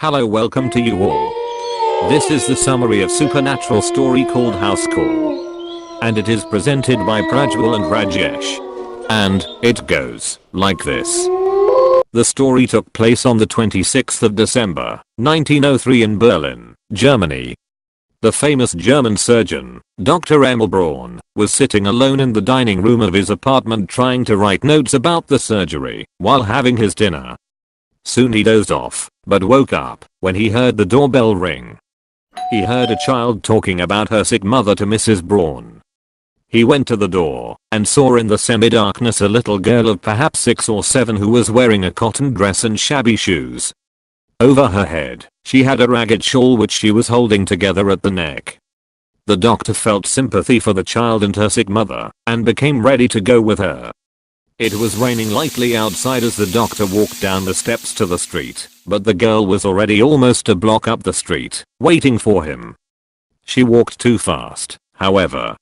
Hello, welcome to you all. This is the summary of supernatural story called House Call. And it is presented by Prajwal and Rajesh. And it goes like this. The story took place on the 26th of December, 1903 in Berlin, Germany. The famous German surgeon, Dr. Emil Braun, was sitting alone in the dining room of his apartment trying to write notes about the surgery while having his dinner. Soon he dozed off, but woke up when he heard the doorbell ring. He heard a child talking about her sick mother to Mrs. Braun. He went to the door and saw in the semi-darkness a little girl of perhaps 6 or 7 who was wearing a cotton dress and shabby shoes. Over her head, she had a ragged shawl which she was holding together at the neck. The doctor felt sympathy for the child and her sick mother and became ready to go with her. It was raining lightly outside as the doctor walked down the steps to the street, but the girl was already almost a block up the street, waiting for him. She walked too fast, however,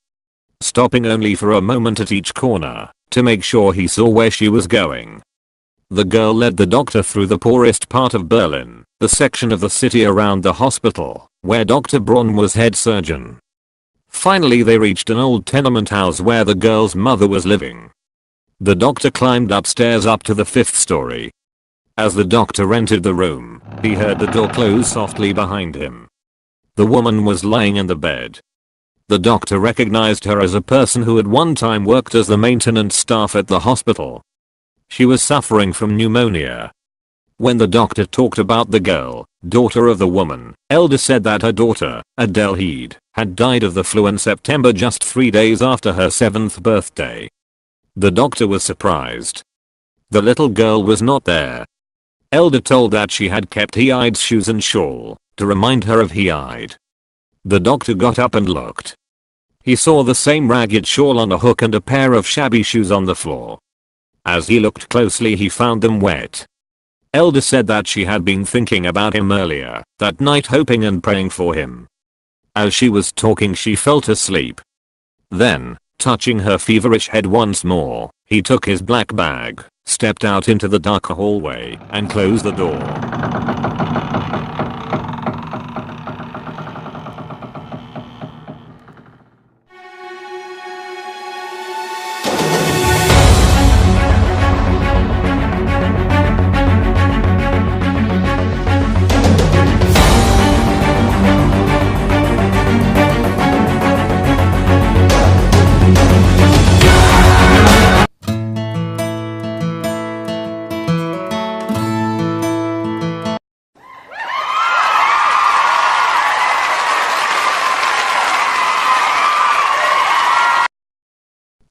stopping only for a moment at each corner to make sure he saw where she was going. The girl led the doctor through the poorest part of Berlin, the section of the city around the hospital, where Dr. Braun was head surgeon. Finally they reached an old tenement house where the girl's mother was living. The doctor climbed upstairs up to the 5th story. As the doctor entered the room, he heard the door close softly behind him. The woman was lying in the bed. The doctor recognized her as a person who had one time worked as the maintenance staff at the hospital. She was suffering from pneumonia. When the doctor talked about the girl, daughter of the woman, Elder said that her daughter, Adele, had died of the flu in September, just 3 days after her 7th birthday. The doctor was surprised. The little girl was not there. Elder told that she had kept Heide's shoes and shawl to remind her of Heide. The doctor got up and looked. He saw the same ragged shawl on a hook and a pair of shabby shoes on the floor. As he looked closely, he found them wet. Elder said that she had been thinking about him earlier that night, hoping and praying for him. As she was talking, she felt asleep. Then, touching her feverish head once more, he took his black bag, stepped out into the dark hallway, and closed the door.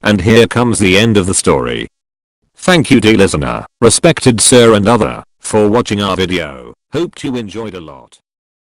And here comes the end of the story. Thank you, dear listener, respected sir and other, for watching our video. Hoped you enjoyed a lot.